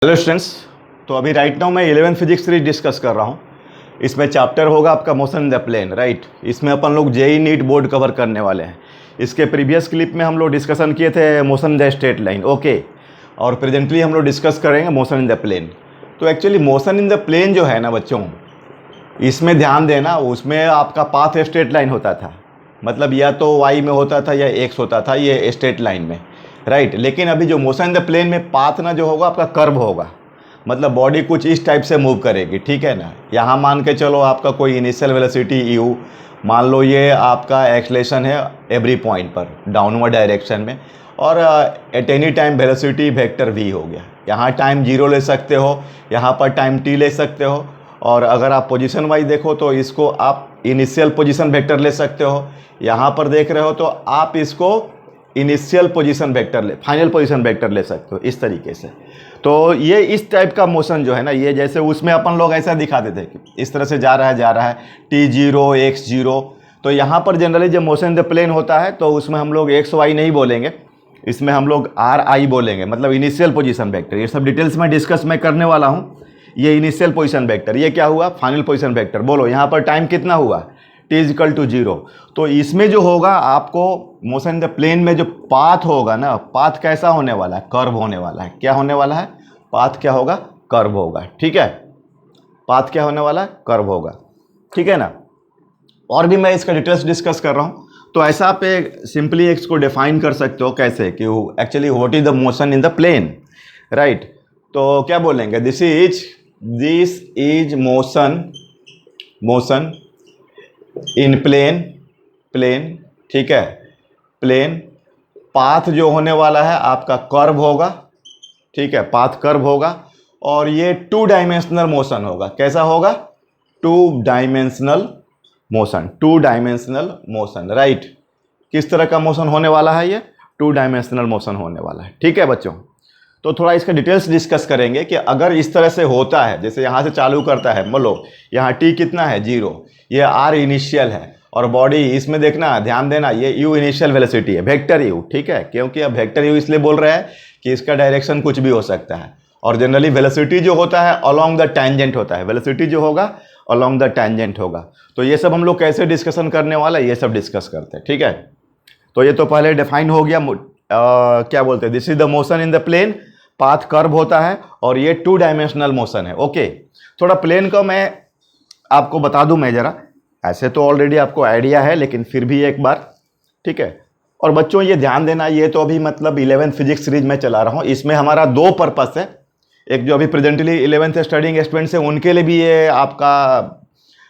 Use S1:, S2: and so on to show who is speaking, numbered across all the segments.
S1: Hello students. तो अभी right now मैं 11th फिजिक्स सीरीज डिस्कस कर रहा हूँ। इसमें चैप्टर होगा आपका motion in the plane, right. इसमें अपन लोग जेई नीट बोर्ड कवर करने वाले हैं। इसके प्रीवियस क्लिप में हम लोग डिस्कशन किए थे motion in the straight line, okay. और प्रेजेंटली हम लोग डिस्कस करेंगे मोशन इन द प्लेन। तो actually motion in the plane जो है ना बच्चों, इसमें ध्यान देना, उसमें आपका पाथ स्ट्रेट लाइन होता था। मतलब या तो वाई में होता था या एक्स होता था, ये स्ट्रेट लाइन में, राइट। लेकिन अभी जो मोशन इन द प्लेन में पाथ ना जो होगा आपका कर्व होगा। मतलब बॉडी कुछ इस टाइप से मूव करेगी, ठीक है ना। यहाँ मान के चलो आपका कोई इनिशियल वेलोसिटी यू, मान लो ये आपका एक्सलेशन है एवरी पॉइंट पर डाउनवर्ड डायरेक्शन में, और at any time velocity vector v हो गया। यहाँ टाइम 0 ले सकते हो, यहाँ पर टाइम t ले सकते हो। और अगर आप पोजीशन वाइज देखो तो इसको आप इनिशियल पोजीशन वेक्टर ले सकते हो। यहाँ पर देख रहे हो तो आप इसको initial position vector final position vector ले सकते हो, इस तरीके से। तो ये इस टाइप का मोशन जो है ना, ये जैसे उसमें अपन लोग ऐसा दिखाते थे कि इस तरह से जा रहा है t0 x0। तो यहाँ पर जनरली जब मोशन इन द प्लेन होता है तो उसमें हम लोग एक्स वाई नहीं बोलेंगे, इसमें हम लोग आर आई बोलेंगे, मतलब इनिशियल पोजीशन वेक्टर। ये सब डिटेल्स में डिस्कस मैं करने वाला हूँ। ये इनिशियल पोजीशन वेक्टर, ये क्या हुआ, फाइनल पोजीशन वेक्टर। बोलो यहाँ पर टाइम कितना हुआ, t=0। तो इसमें जो होगा आपको मोशन इन द प्लेन में जो पाथ होगा ना, पाथ कैसा होने वाला है, कर्व होने वाला है। क्या होने वाला है, पाथ क्या होगा, कर्व होगा, ठीक है। पाथ क्या होने वाला है, कर्व होगा, ठीक है ना। और भी मैं इसका डिटेल्स डिस्कस कर रहा हूँ। तो ऐसा आप सिंपली इसको डिफाइन कर सकते हो कैसे कि actually what is the motion in the plane, right. तो क्या बोलेंगे, this is motion in plane, ठीक है। प्लेन पाथ जो होने वाला है आपका कर्व होगा, ठीक है, पाथ कर्व होगा। और ये 2 डायमेंशनल मोशन होगा। कैसा होगा, 2 डायमेंशनल मोशन, राइट। किस तरह का मोशन होने वाला है, ये 2 डायमेंशनल मोशन होने वाला है, ठीक है बच्चों। तो थोड़ा इसका डिटेल्स डिस्कस करेंगे कि अगर इस तरह से होता है, जैसे यहाँ से चालू करता है, मान लो यहाँ t कितना है 0, ये r इनिशियल है, और बॉडी इसमें देखना, ध्यान देना, ये u इनिशियल वेलोसिटी है, वेक्टर u, ठीक है। क्योंकि अब वेक्टर u इसलिए बोल रहा है कि इसका डायरेक्शन कुछ भी हो सकता है। और जनरली वेलोसिटी जो होता है अलोंग द टैंजेंट होता है, वेलोसिटी जो होगा अलोंग द टैंजेंट होगा। तो ये सब हम लोग कैसे डिस्कशन करने वाला है, ये सब डिस्कस करते हैं, ठीक है। तो ये तो पहले डिफाइन हो गया, क्या बोलते हैं, this is the motion in the plane, path curve होता है, और ये 2 डायमेंशनल मोशन है, ओके। थोड़ा प्लेन का मैं आपको बता दूं मैं जरा, ऐसे तो ऑलरेडी आपको आइडिया है लेकिन फिर भी एक बार, ठीक है। और बच्चों ये ध्यान देना, ये तो अभी मतलब 11th फिजिक्स सीरीज में चला रहा हूँ। इसमें हमारा 2 पर्पस है। एक जो अभी प्रेजेंटली 11th स्टडिंग स्टूडेंट्स है उनके लिए भी ये आपका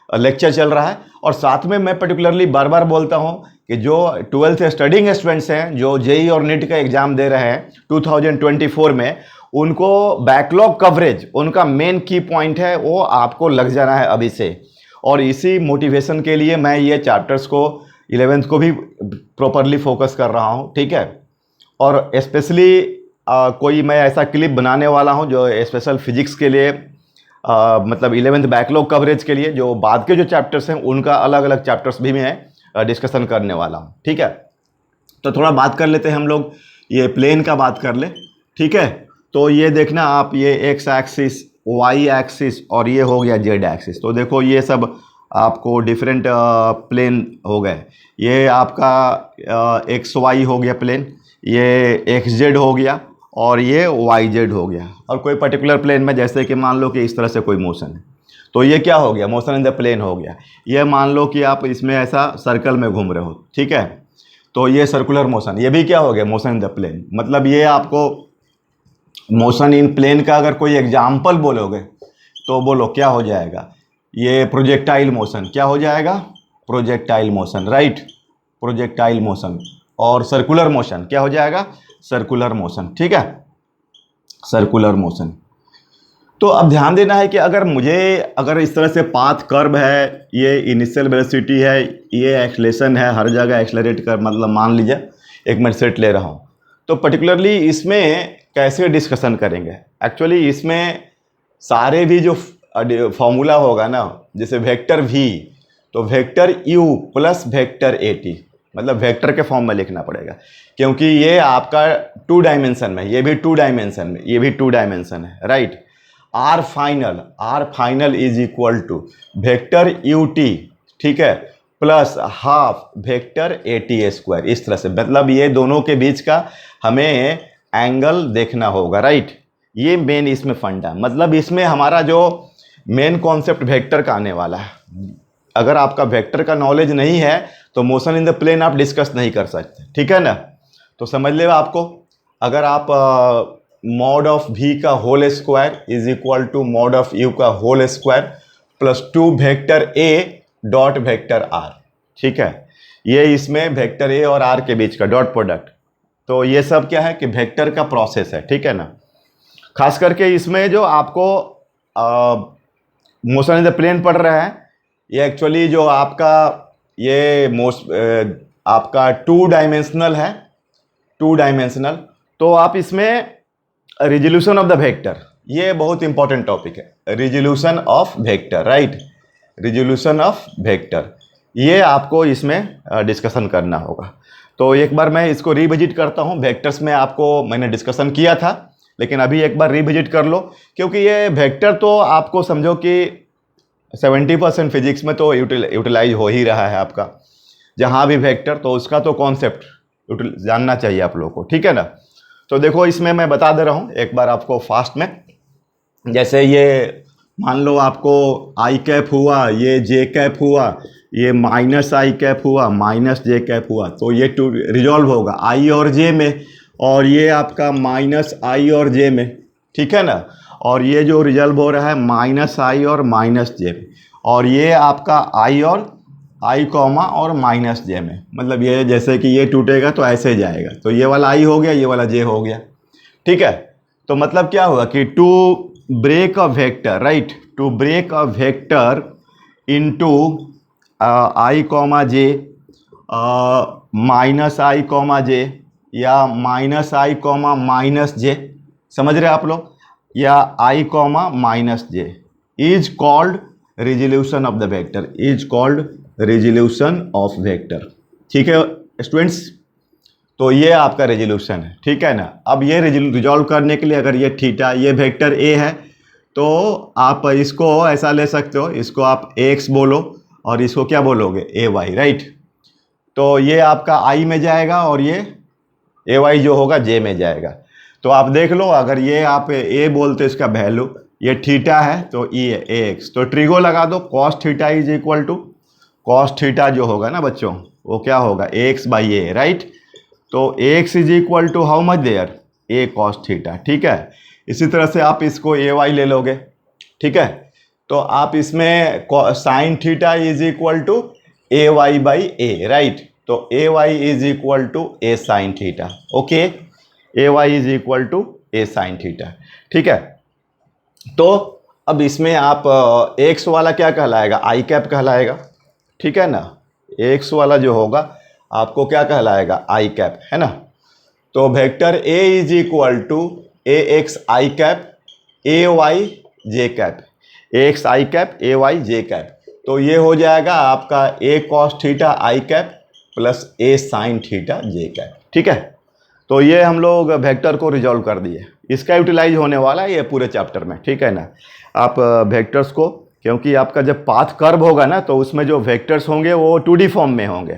S1: लेक्चर चल रहा है, और साथ में मैं पर्टिकुलरली बार बार बोलता हूँ कि जो 12th स्टडिंग स्टूडेंट्स हैं जो जेई और नीट का एग्जाम दे रहे हैं 2024 में, उनको बैकलॉग कवरेज उनका मेन की पॉइंट है, वो आपको लग जाना है अभी से। और इसी मोटिवेशन के लिए मैं ये चैप्टर्स को 11th को भी प्रॉपरली फोकस कर रहा हूँ, ठीक है। और स्पेशली कोई मैं ऐसा क्लिप बनाने वाला हूँ जो स्पेशल फिजिक्स के लिए, मतलब 11th बैकलॉग कवरेज के लिए, जो बाद के जो चैप्टर्स हैं उनका अलग अलग चैप्टर्स भी मैं डिस्कशन करने वाला हूँ, ठीक है। तो थोड़ा बात कर लेते हैं हम लोग, ये प्लेन का बात कर ले, ठीक है। तो ये देखना आप, ये एक्स एक्सिस, वाई एक्सिस, और ये हो गया जेड एक्सिस। तो देखो ये सब आपको डिफरेंट प्लेन हो गए। ये आपका एक्स वाई हो गया प्लेन, ये एक्स जेड हो गया, और ये वाई जेड हो गया। और कोई पर्टिकुलर प्लेन में जैसे कि मान लो कि इस तरह से कोई मोशन है, तो ये क्या हो गया, मोशन इन द प्लेन हो गया। ये मान लो कि आप इसमें ऐसा सर्कल में घूम रहे हो, ठीक है, तो ये सर्कुलर मोशन, ये भी क्या हो गया, मोशन इन द प्लेन। मतलब ये आपको मोशन इन प्लेन का अगर कोई एग्जाम्पल बोलोगे तो बोलो क्या हो जाएगा, ये प्रोजेक्टाइल मोशन। क्या हो जाएगा, projectile motion, right, projectile motion. और सर्कुलर मोशन क्या हो जाएगा, सर्कुलर मोशन, ठीक है, सर्कुलर मोशन। तो अब ध्यान देना है कि अगर इस तरह से पाथ कर्व है, ये इनिशियल वेलोसिटी है, ये एक्सलेशन है, हर जगह एक्सलरेट कर, मतलब मान लीजिए एक मैं सेट ले रहा हूँ, तो पर्टिकुलरली इसमें कैसे डिस्कशन करेंगे। एक्चुअली इसमें सारे भी जो फॉर्मूला होगा ना, जैसे वेक्टर v, तो vector u plus vector at, मतलब वेक्टर के फॉर्म में लिखना पड़ेगा, क्योंकि ये आपका 2 डायमेंशन में, ये भी 2 डायमेंशन में, ये भी 2 डायमेंशन है, right. R final is equal to vector u t, ठीक है, plus half vector a t square. इस तरह से, मतलब ये दोनों के बीच का हमें एंगल देखना होगा, राइट। ये मेन इसमें फंडा, मतलब इसमें हमारा जो मेन कॉन्सेप्ट वेक्टर का आने वाला है। अगर आपका वेक्टर का नॉलेज नहीं है तो मोशन इन द प्लेन आप डिस्कस नहीं कर सकते, ठीक है ना। तो समझ ले आपको, अगर आप मॉड ऑफ v का whole square is equal to mod of u का whole square plus 2 vector a dot vector r, ठीक है। ये इसमें वेक्टर a और r के बीच का डॉट प्रोडक्ट। तो ये सब क्या है कि वेक्टर का प्रोसेस है, ठीक है ना। खास करके इसमें जो आपको मोशन इन द प्लेन पढ़ रहा है, ये एक्चुअली जो आपका ये आपका 2 डायमेंशनल है, 2 डायमेंशनल। तो आप इसमें रिजोल्यूशन ऑफ द वेक्टर, ये बहुत इंपॉर्टेंट टॉपिक है, resolution of vector, right. Resolution of vector, ये आपको इसमें डिस्कशन करना होगा। तो एक बार मैं इसको रिविजिट करता हूँ। वेक्टर्स में आपको मैंने डिस्कशन किया था, लेकिन अभी एक बार रिविजिट कर लो, क्योंकि ये वेक्टर तो आपको समझो कि 70% फिजिक्स में तो यूटिलाइज हो ही रहा है आपका, जहाँ भी वेक्टर, तो उसका तो कॉन्सेप्ट जानना चाहिए आप लोगों को, ठीक है ना। तो देखो इसमें मैं बता दे रहा हूँ एक बार आपको फास्ट में। जैसे ये मान लो आपको आई कैप हुआ, ये जे कैप हुआ, ये माइनस आई कैप हुआ, माइनस जे कैप हुआ, तो ये टू रिजॉल्व होगा आई और जे में, और ये आपका माइनस आई और जे में, ठीक है ना। और ये जो रिजल्व हो रहा है माइनस आई और माइनस जे में, और ये आपका आई और आई कॉमा और माइनस जे में, मतलब ये जैसे कि ये टूटेगा तो ऐसे जाएगा, तो ये वाला आई हो गया, ये वाला जे हो गया, ठीक है। तो मतलब क्या हुआ कि to break a vector, right, to break a vector into I comma J, minus I comma J, या minus I comma minus J, समझ रहे आप लोग, या I comma minus J, is called resolution of the vector, is called resolution of vector, ठीक है students. तो ये आपका रिजोल्यूशन है, ठीक है ना। अब ये रिजॉल्व करने के लिए, अगर ये थीटा, ये वेक्टर ए है, तो आप इसको ऐसा ले सकते हो, इसको आप एक्स बोलो और इसको क्या बोलोगे, ए वाई, राइट। तो ये आपका आई में जाएगा और ये ए वाई जो होगा जे में जाएगा। तो आप देख लो, अगर ये आप ए बोलते इसका वैल्यू, ये थीटा है तो ई है ए एक्स, तो ट्रिगो लगा दो, cos theta is equal to, cos theta जो होगा ना बच्चों, वो क्या होगा, एक्स बाई ए, राइट। तो x is equal to how much there, a cos theta, ठीक है। इसी तरह से आप इसको ए वाई ले लोगे, ठीक है। तो आप इसमें sine theta is equal to A Y by A, right. तो A Y is equal to A sine theta, okay, A Y is equal to A sine theta, ठीक है। तो अब इसमें आप एक्स वाला क्या कहलाएगा, आई कैप कहलाएगा, ठीक है ना। एक्स वाला जो होगा आपको क्या कहलाएगा, आई कैप, है ना। तो vector A is equal to a x i cap a y j cap, a x i cap a y j cap. तो ये हो जाएगा आपका a cos theta I cap plus a sine theta J cap, ठीक है। तो ये हम लोग वेक्टर को रिजॉल्व कर दिए, इसका यूटिलाइज होने वाला है ये पूरे चैप्टर में, ठीक है ना। आप वेक्टर्स को, क्योंकि आपका जब पाथ कर्व होगा ना, तो उसमें जो वेक्टर्स होंगे वो 2D फॉर्म में होंगे,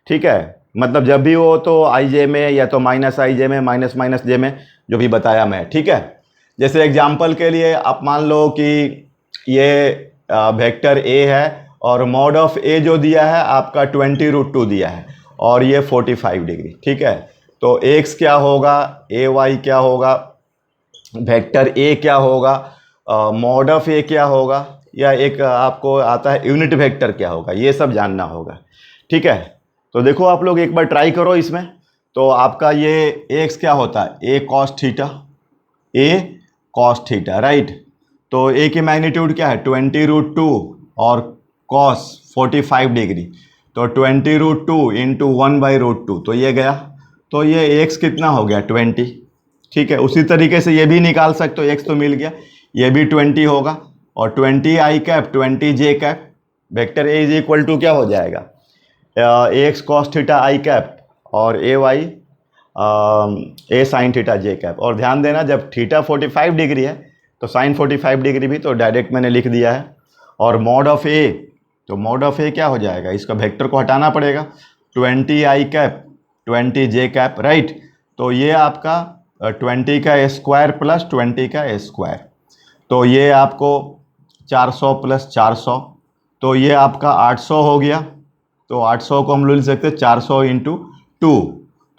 S1: ठीक है। मतलब जब भी वो तो आई जे में, या तो माइनस आई जे में, माइनस माइनस जे में, जो भी बताया मैं, ठीक है। जैसे एग्जाम्पल के लिए आप मान लो कि ये वेक्टर ए है और मॉड ऑफ ए जो दिया है आपका 20√2 दिया है, और ये 45 डिग्री, ठीक है। तो एक्स क्या होगा, ए वाई क्या होगा, वेक्टर ए क्या होगा, मॉड ऑफ ए क्या होगा, या एक आपको आता है यूनिट वेक्टर क्या होगा, ये सब जानना होगा, ठीक है। तो देखो आप लोग एक बार ट्राई करो इसमें। तो आपका ये एक्स क्या होता है, ए कॉस थीटा, ए कॉस थीटा, राइट। तो ए की मैग्नीट्यूड क्या है 20√2 और कॉस 45 डिग्री, तो 20√2 इंटू 1/√2, तो ये गया। तो ये एक्स कितना हो गया 20, ठीक है। उसी तरीके से ये भी निकाल सकते हो, एक्स तो मिल गया, ये भी 20 होगा, और 20 I cap 20 J cap, vector A is equal to क्या हो जाएगा, A X cos theta I cap और A Y A sine theta J cap. और ध्यान देना, जब थीटा 45 डिग्री है तो साइन 45 डिग्री भी तो डायरेक्ट मैंने लिख दिया है। और मॉड ऑफ ए, तो मॉड ऑफ ए क्या हो जाएगा, इसका वेक्टर को हटाना पड़ेगा, 20 I cap 20 J cap, right. तो ये आपका 20 का स्क्वायर प्लस 20 का स्क्वायर, तो ये आपको 400 प्लस 400, तो ये आपका 800 हो गया। तो 800 को हम लोग लिख सकते हैं 400 इंटू 2,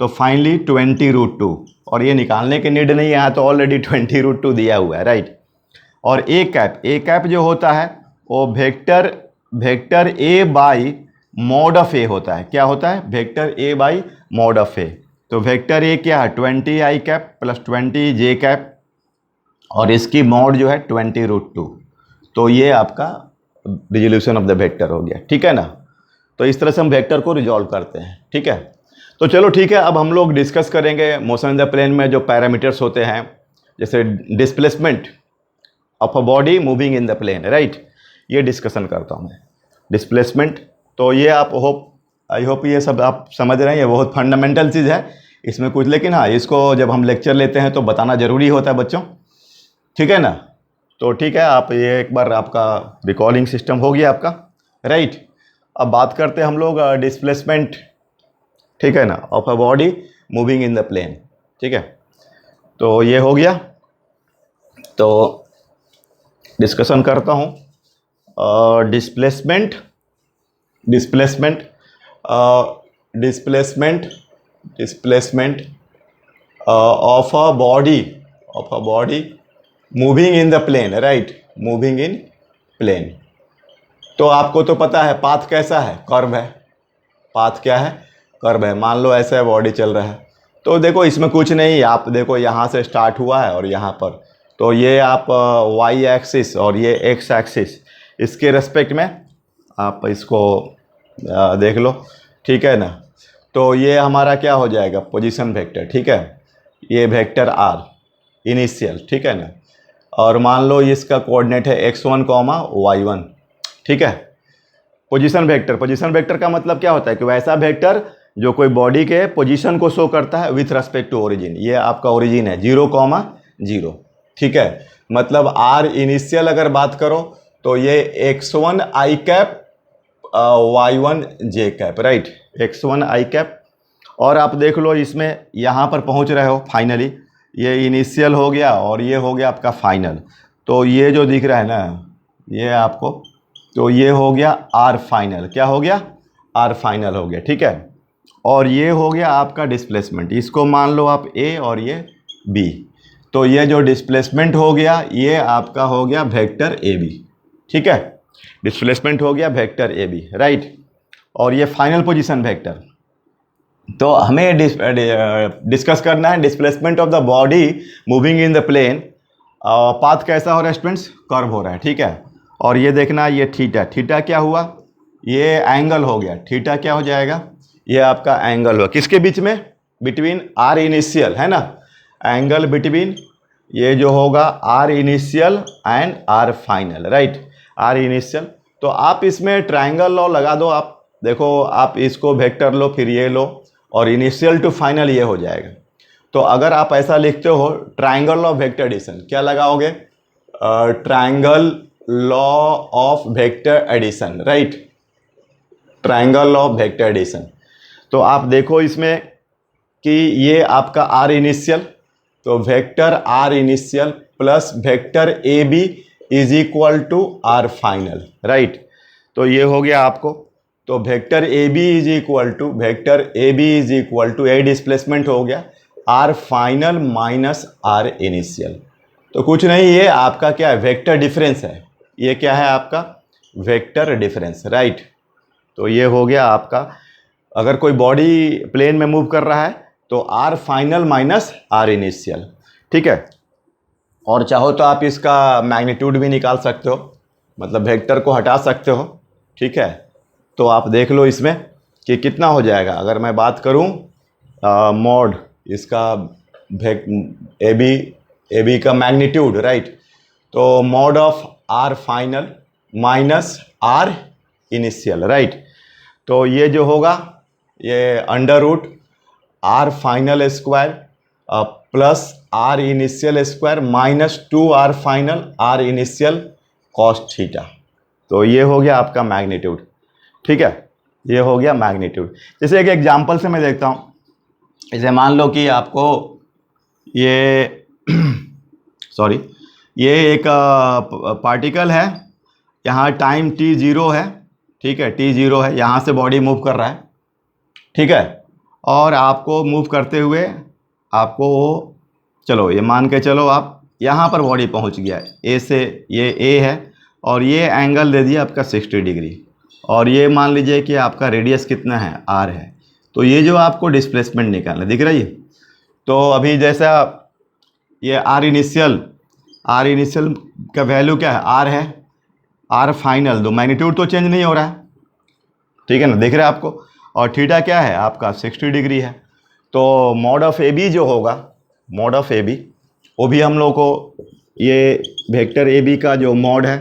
S1: तो फाइनली 20√2। और ये निकालने की नीड नहीं है, यहाँ तो ऑलरेडी 20√2 दिया हुआ है, राइट। और ए कैप जो होता है वो vector A by mod of A होता है। क्या होता है, vector A by mod of A. तो वेक्टर ए क्या है, 20 I cap plus 20 J cap, और इसकी मॉड जो है 20√2। तो ये आपका रिजोल्यूशन ऑफ द वेक्टर हो गया, ठीक है ना। तो इस तरह से हम वेक्टर को रिजॉल्व करते हैं, ठीक है। तो चलो ठीक है, अब हम लोग डिस्कस करेंगे मोशन इन द प्लेन में जो पैरामीटर्स होते हैं, जैसे displacement of a body moving in the plane, right. ये डिस्कशन करता हूँ मैं, डिस्प्लेसमेंट। तो ये आप आई होप ये सब आप समझ रहे हैं, ये बहुत फंडामेंटल चीज़ है इसमें कुछ, लेकिन हाँ इसको जब हम लेक्चर लेते हैं तो बताना ज़रूरी होता है बच्चों, ठीक है ना। तो ठीक है, आप ये एक बार आपका रिकॉर्डिंग सिस्टम हो गया आपका, राइट। अब बात करते हैं हम लोग डिस्प्लेसमेंट, ठीक है ना, of a body moving in the plane, ठीक है। तो ये हो गया, तो डिस्कशन करता हूँ displacement of a body moving in the plane, right, moving in plane. तो आपको तो पता है पाथ कैसा है, कर्व है। पाथ क्या है, कर्व है। मान लो ऐसा है, बॉडी चल रहा है, तो देखो इसमें कुछ नहीं, आप देखो यहाँ से स्टार्ट हुआ है और यहाँ पर, तो ये आप वाई एक्सिस और ये एक्स एक्सिस, इसके रेस्पेक्ट में आप इसको देख लो, ठीक है ना। तो ये हमारा क्या हो जाएगा, पोजीशन वेक्टर, ठीक है। ये वेक्टर आर इनिशियल, ठीक है ना। और मान लो इसका कोऑर्डिनेट है x1, y1, ठीक है। पोजीशन वेक्टर का मतलब क्या होता है कि वैसा वेक्टर जो कोई बॉडी के पोजीशन को शो करता है विथ रेस्पेक्ट टू ओरिजिन। ये आपका ओरिजिन है 0,0, ठीक है। मतलब आर इनिशियल अगर बात करो तो ये x1 आई कैप y1 जे कैप, राइट, x1 आई कैप। और आप देख लो इसमें यहाँ पर पहुँच रहे हो फाइनली, ये इनिशियल हो गया और ये हो गया आपका फाइनल। तो ये जो दिख रहा है ना, ये आपको, तो ये हो गया आर फाइनल। क्या हो गया, आर फाइनल हो गया, ठीक है। और ये हो गया आपका डिस्प्लेसमेंट, इसको मान लो आप ए और ये बी। तो ये जो डिस्प्लेसमेंट हो गया ये आपका हो गया वेक्टर ए बी, ठीक है। डिस्प्लेसमेंट हो गया वेक्टर ए बी, राइट। और ये फाइनल पोजीशन वेक्टर। तो हमें डिस्कस करना है displacement of the body moving in the plane. Path कैसा हो रहा है स्टूडेंट्स, कर्व हो रहा है, ठीक है। और ये देखना, ये थीटा क्या हुआ, ये एंगल हो गया। थीटा क्या हो जाएगा, ये आपका एंगल हुआ किसके बीच में, बिटवीन आर इनिशियल, है ना, एंगल बिटवीन ये जो होगा r initial and r final, right, r initial. तो आप इसमें ट्रायंगल लॉ लगा दो, आप देखो, आप इसको वेक्टर लो, फिर ये लो, और इनिशियल टू फाइनल ये हो जाएगा। तो अगर आप ऐसा लिखते हो triangle law of vector addition, क्या लगाओगे, triangle law of vector addition, right, triangle law of vector addition. तो आप देखो इसमें कि ये आपका आर इनिशियल, तो vector r initial plus vector A B is equal to r final, right. तो ये हो गया आपको, तो vector A B is equal to a displacement हो गया r final minus r initial. तो कुछ नहीं, ये आपका क्या है, वेक्टर डिफरेंस है। ये क्या है आपका, वेक्टर डिफरेंस, राइट। तो ये हो गया आपका, अगर कोई बॉडी प्लेन में मूव कर रहा है तो r final minus r initial, ठीक है। और चाहो तो आप इसका मैग्नीट्यूड भी निकाल सकते हो, मतलब वेक्टर को हटा सकते हो, ठीक है। तो आप देख लो इसमें कि कितना हो जाएगा। अगर मैं बात करूं मॉड इसका ए बी का मैग्नीट्यूड, राइट, तो mod of r final minus r initial, right. तो ये जो होगा ये under root r final square plus r initial square minus 2r final r initial cos theta. तो ये हो गया आपका मैग्नीट्यूड, ठीक है, ये हो गया मैग्नीट्यूड। जैसे एक एग्जांपल से मैं देखता हूँ, जैसे मान लो कि आपको ये सॉरी ये एक पार्टिकल है, यहाँ टाइम t0 है, ठीक है, t0 है, यहाँ से बॉडी मूव कर रहा है, ठीक है, और आपको मूव करते हुए आपको चलो ये मान के चलो आप यहाँ पर बॉडी पहुँच गया है, ए से ये ए है और ये एंगल दे दिया आपका 60 डिग्री, और ये मान लीजिए कि आपका रेडियस कितना है r है। तो ये जो आपको डिस्प्लेसमेंट निकालना दिख रही है, तो अभी जैसा ये आर इनिशियल का वैल्यू क्या है, आर है, आर फाइनल, दो मैग्नीट्यूड तो चेंज नहीं हो रहा है, ठीक है ना, दिख रहा है आपको, और थीटा क्या है आपका 60 डिग्री है। तो मॉड ऑफ ए बी जो होगा, मॉड ऑफ ए बी, वो भी हम लोग को ये वेक्टर ए बी का जो मॉड है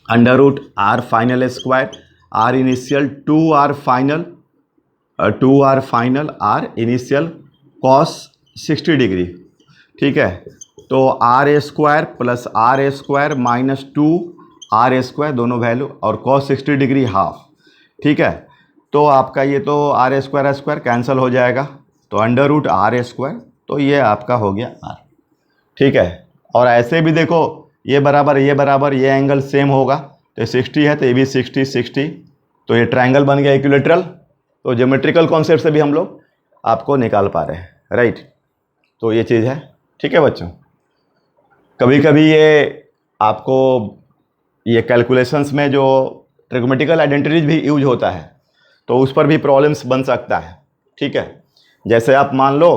S1: under root r final square r initial 2r final r initial cos 60 degree, ठीक है। तो r square plus r square minus 2r square दोनों वैल्यू और कॉस 60 डिग्री हाफ, ठीक है। तो आपका ये तो आर स्क्वायर कैंसिल हो जाएगा, तो अंडर रूट आर स्क्वायर, तो ये आपका हो गया r, ठीक है। और ऐसे भी देखो ये बराबर ये एंगल सेम होगा, तो 60 है तो ये भी 60, तो ये ट्रायंगल बन गया इक्विलेटरल। तो ज्योमेट्रिकल कॉन्सेप्ट से भी हम लोग आपको निकाल पा रहे हैं, राइट। तो ये चीज़ है, ठीक है बच्चों। कभी कभी ये आपको ये कैलकुलेशंस में जो ट्रिग्नोमेट्रिकल आइडेंटिटीज भी यूज होता है, तो उस पर भी प्रॉब्लम्स बन सकता है, ठीक है। जैसे आप मान लो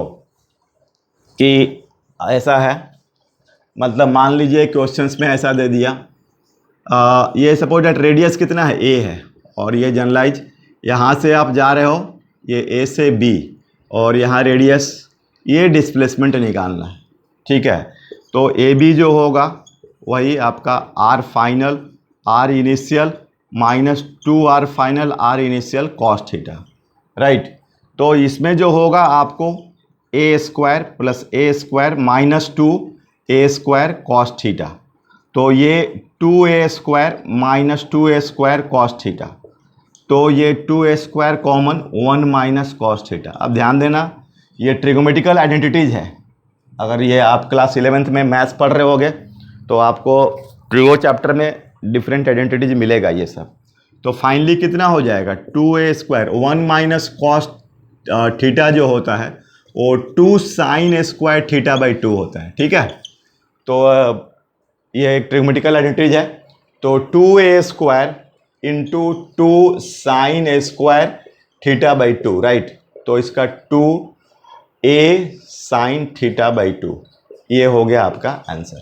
S1: कि ऐसा है, मतलब मान लीजिए क्वेश्चंस में ऐसा दे दिया, ये सपोज दैट रेडियस कितना है a है, और ये जनरलाइज यहाँ से आप जा रहे हो ये a से b, और यहाँ रेडियस, ये डिस्प्लेसमेंट निकालना है, ठीक है। तो ए बी जो होगा वही आपका r final r initial minus 2r final r initial cos theta, right. तो इसमें जो होगा आपको a square plus a square minus 2a square cos theta, तो ये 2a square minus 2a square cos theta, तो ये 2a square common 1 minus cos theta. अब ध्यान देना ये ट्रिग्नोमेट्रिकल आइडेंटिटीज है, अगर ये आप क्लास 11th में मैथ्स पढ़ रहे होगे तो आपको ट्रिगो चैप्टर में डिफरेंट आइडेंटिटीज मिलेगा ये सब। तो फाइनली कितना हो जाएगा 2a square 1 minus cos theta जो होता है वो 2 साइन स्क्वायर थीटा बाई 2 होता है, ठीक है। तो ये एक ट्रिग्नोमेट्रिकल आइडेंटिटीज है, तो 2a square into 2 sine square theta by 2, right. तो इसका 2a साइन थीटा बाई 2, ये हो गया आपका आंसर।